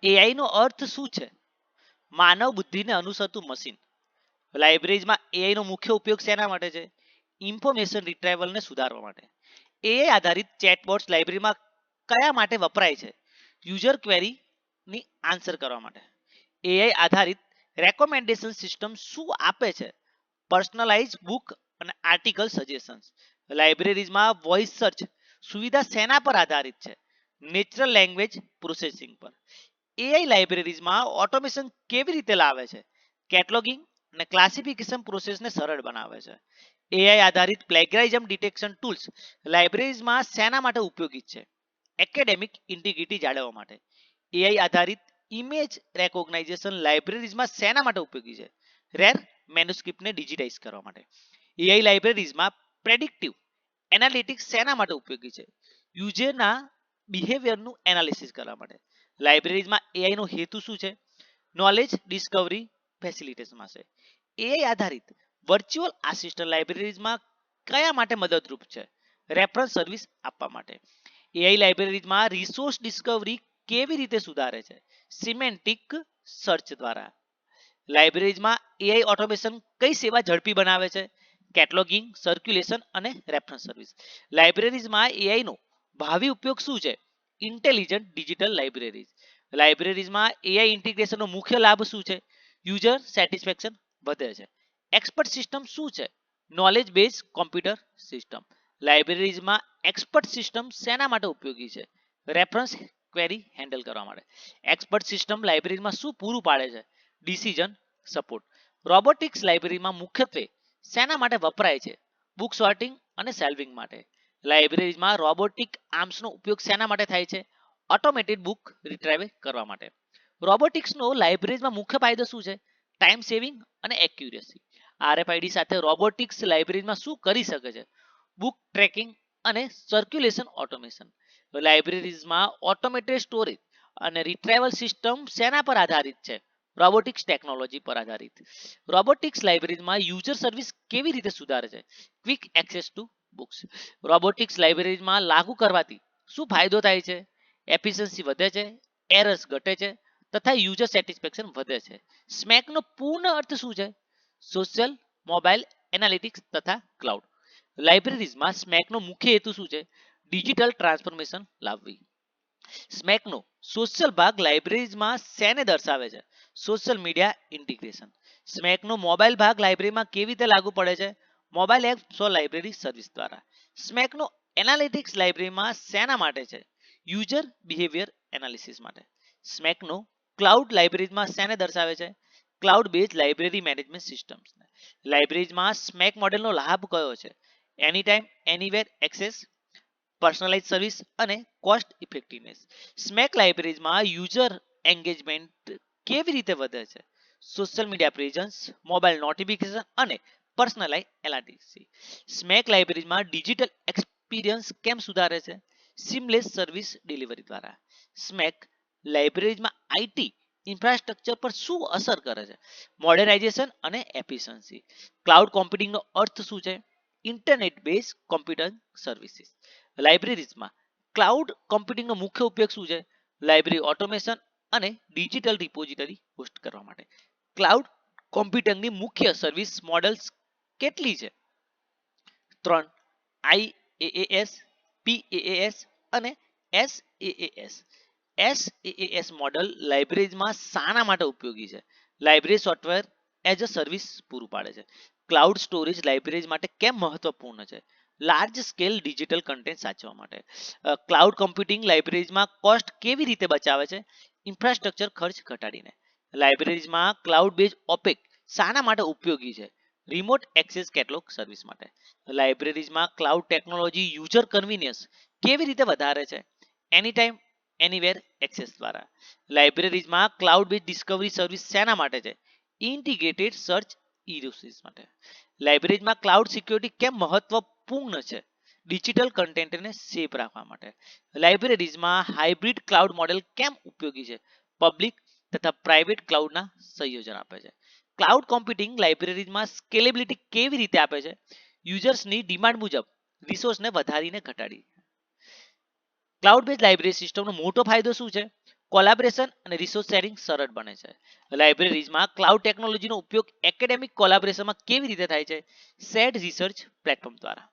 AI નો અર્થ શું છે? માનવ બુદ્ધિને અનુસરતું machine. લાઇબ્રેરીઝમાં AI નો મુખ્ય ઉપયોગ શેના માટે છે? ઇન્ફોર્મેશન રિટ્રાઈવલને સુધારવા માટે. એઆઈ આધારિત ચેટબોટ્સ લાઇબ્રેરીમાં કયા માટે વપરાય છે? યુઝર ક્વેરીની આન્સર કરવા માટે. એઆઈ આધારિત રેકોમેન્ડેશન સિસ્ટમ શું આપે છે? પર્સનલાઇઝ બુક અને આર્ટિકલ સજેશન્સ. લાઇબ્રેરીઝમાં વોઇસ સર્ચ સુવિધા શેના પર આધારિત છે? નેચરલ લેંગ્વેજ પ્રોસેસિંગ પર. એઆઈ લાઇબ્રેરીઝમાં ઓટોમેશન કેવી રીતે લાવે છે? કેટલોગિંગ અને ક્લાસિફિકેશન પ્રોસેસને સરળ બનાવે છે. એઆઈ આધારિત પ્લેગરાઇઝમ ડિટેક્શન ટૂલ્સ લાઇબ્રેરીઝમાં શેના માટે ઉપયોગી છે? એકેડેમિક ઇન્ટિગ્રિટી જાળવવા માટે. એઆઈ આધારિત ઇમેજ રેકોગ્નાઇઝેશન લાઇબ્રેરીઝમાં શેના માટે ઉપયોગી છે? રેર મેન્યુસ્ક્રિપ્ટને ડિજિટાઇઝ કરવા માટે. એઆઈ લાઇબ્રેરીઝમાં પ્રેડિક્ટિવ એનાલિટિક્સ શેના માટે ઉપયોગી છે? યુઝરના બિહેવિયરનું એનાલિસિસ કરવા માટે. લાઇબ્રેરીઝમાં એઆઈ નો હેતુ શું છે? નોલેજ ડિસ્કવરી ફેસિલિટેશનમાં છે. એઆઈ આધારિત વર્ચ્યુઅલ આસિસ્ટન્ટ લાઇબ્રેરીઝમાં કયા માટે મદદરૂપ છે? રેફરન્સ સર્વિસ આપવા માટે. એઆઈ લાઇબ્રેરીઝમાં રિસોર્સ ડિસ્કવરી કેવી રીતે સુધારે છે? સિમેન્ટિક સર્ચ દ્વારા. લાઇબ્રેરીઝમાં એઆઈ ઓટોમેશન કઈ સેવા ઝડપી બનાવે છે? કેટલોગિંગ, સર્ક્યુલેશન અને રેફરન્સ સર્વિસ. લાઇબ્રેરીઝમાં એઆઈ નો ભાવિ ઉપયોગ શું છે? Intelligent digital libraries. લાઇબ્રેરીઝમાં એઆઈ ઇન્ટિગ્રેશનનો મુખ્ય લાભ શું છે? યુઝર સેટિસ્ફેક્શન વધે છે. એક્સપર્ટ સિસ્ટમ શું છે? Knowledge base computer system. લાઇબ્રેરીઝમાં એક્સપર્ટ સિસ્ટમ શેના માટે ઉપયોગી છે? રેફરન્સ ક્વેરી હેન્ડલ કરવા માટે. એક્સપર્ટ સિસ્ટમ લાઇબ્રેરીમાં શું પૂરું પાડે છે? Decision support. રોબોટિક્સ લાઇબ્રેરીમાં મુખ્યત્વે શેના માટે વપરાય છે? બુક સોર્ટિંગ અને સેલ્વિંગ માટે. લાઇબ્રેરીમાં રોબોટિક આર્મ્સનો ઉપયોગ શેના માટે થાય છે? ઓટોમેટેડ બુક રિટ્રાઈવ કરવા માટે. રોબોટિક્સનો લાઇબ્રેરીમાં મુખ્ય ફાયદો શું છે? ટાઈમ સેવિંગ અને એક્યુરેસી. આરએફઆઈડી સાથે રોબોટિક્સ લાઇબ્રેરીમાં શું કરી શકે છે? બુક ટ્રેકિંગ અને સર્ક્યુલેશન ઓટોમેશન. લાઇબ્રેરીઝમાં ઓટોમેટેડ સ્ટોરેજ અને રિટ્રાઈવલ સિસ્ટમ શેના પર આધારિત છે? રોબોટિક્સ ટેકનોલોજી પર આધારિત. રોબોટિક્સ લાઇબ્રેરીમાં યુઝર સર્વિસ કેવી રીતે સુધારે છે? Quick access two books. Robotics લાઇબ્રેરીમાં લાગુ કરવાથી શું ફાયદો થાય છે? એફિશિયન્સી વધે છે, એરર્સ ઘટે છે તથા યુઝર સેટિસ્ફેક્શન વધે છે. સ્મેકનો પૂર્ણ અર્થ શું છે? સોશિયલ મોબાઈલ એનાલિટિક્સ તથા ક્લાઉડ. લાઇબ્રેરીઝમાં સ્મેકનો મુખ્ય હેતુ શું છે? ડિજિટલ ટ્રાન્સફોર્મેશન લાવવી. સ્મેકનો સોશિયલ ભાગ લાઇબ્રેરીઝમાં શેને દર્શાવે છે? Social media integration. સ્મેકનો મોબાઈલ ભાગ લાઇબ્રેરીમાં કેવી રીતે લાગુ પડે છે? Mobile app for library service દ્વારા. સ્મેકનો એનાલિટિક્સ લાઇબ્રેરીમાં શેના માટે છે? યુઝર બિહેવિયર એનાલિસિસ માટે. સ્મેકનો ક્લાઉડ લાઇબ્રેરીમાં શેને દર્શાવે છે? Cloud base library management systems. લાઇબ્રેરીમાં સ્મેક મોડેલનો લાભ કયો છે? Any time anywhere access, personalise service અને કોસ્ટ ઇફેક્ટિવનેસ. સ્મેક લાઇબ્રેરીઝમાં યુઝર એન્ગેજમેન્ટ કેવી રીતે વધે છે? Social media presence, mobile notification અને પર્સનલાઇઝ એનાલિટિક્સ. સ્મેક લાઇબ્રેરીઝમાં ડિજિટલ એક્સપિરિયન્સ કેમ સુધારે છે? સિમલેસ સર્વિસ ડિલિવરી દ્વારા. સ્મેક લાઇબ્રેરીઝમાં આઈટી ઇન્ફ્રાસ્ટ્રક્ચર પર શું અસર કરે છે? મોડર્નાઇઝેશન અને એફિશિયન્સી. ક્લાઉડ કોમ્પ્યુટિંગનો અર્થ શું છે? Internet base computer services. લાઇબ્રેરીઝમાં ક્લાઉડ કોમ્પ્યુટિંગનો મુખ્ય ઉપયોગ શું છે? લાઇબ્રેરી ઓટોમેશન અને ડિજિટલ રિપોઝિટરી હોસ્ટ કરવા માટે. ક્લાઉડ કોમ્પ્યુટિંગની મુખ્ય સર્વિસ મોડલ્સ કેટલી છે? 3. IaaS, PaaS અને SaaS. SaaS મોડલ લાઇબ્રેરીઝમાં શાના માટે ઉપયોગી છે? Library software as a service પૂરું પાડે છે. ક્લાઉડ સ્ટોરેજ લાઇબ્રેરીઝ માટે કેમ મહત્વપૂર્ણ છે? લાર્જ સ્કેલ ડિજિટલ કન્ટેન્ટ સાચવવા માટે. ક્લાઉડ કમ્પ્યુટિંગ લાઇબ્રેરીઝમાં કોસ્ટ કેવી રીતે બચાવે છે? ઇન્ફ્રાસ્ટ્રક્ચર ખર્ચ ઘટાડીને. લાઇબ્રેરીઝમાં ક્લાઉડ બેઝ ઓપેક શાના માટે ઉપયોગી છે? રિમોટ એક્સેસ કેટલોગ સર્વિસ માટે. લાઇબ્રેરીઝમાં ક્લાઉડ ટેકનોલોજી યુઝર કન્વીનિયન્સ કેવી રીતે વધારે છે? એની ટાઈમ એનીવેર એક્સેસ દ્વારા. લાઇબ્રેરીઝમાં ક્લાઉડ બેઝ ડિસ્કવરી સર્વિસ શેના માટે છે? ઇન્ટિગ્રેટેડ સર્ચ ઇરોસિસ માટે. લાઇબ્રેરીઝમાં ક્લાઉડ સિક્યોરિટી કેમ મહત્વપૂર્ણ છે? ડિજિટલ કન્ટેન્ટને સેફ રાખવા માટે. લાઇબ્રેરીઝમાં હાઇબ્રિડ ક્લાઉડ મોડેલ કેમ ઉપયોગી છે? પબ્લિક તથા પ્રાઇવેટ ક્લાઉડના સંયોજન આપે છે. ક્લાઉડ કોમ્પ્યુટિંગ લાઇબ્રેરીઝમાં સ્કેલેબિલિટી કેવી રીતે આપે છે? યુઝર્સની ડિમાન્ડ મુજબ રિસોર્સને વધારીને ઘટાડી. ક્લાઉડ બેઝ લાઇબ્રેરી સિસ્ટમનો મોટો ફાયદો શું છે? કોલાબરેશન અને રિસોર્સ શેરિંગ સરળ બને છે. લાઇબ્રેરીઝમાં ક્લાઉડ ટેકનોલોજીનો ઉપયોગ એકેડેમિક કોલાબરેશનમાં કેવી રીતે થાય છે? શેર્ડ રિસર્ચ પ્લેટફોર્મ દ્વારા.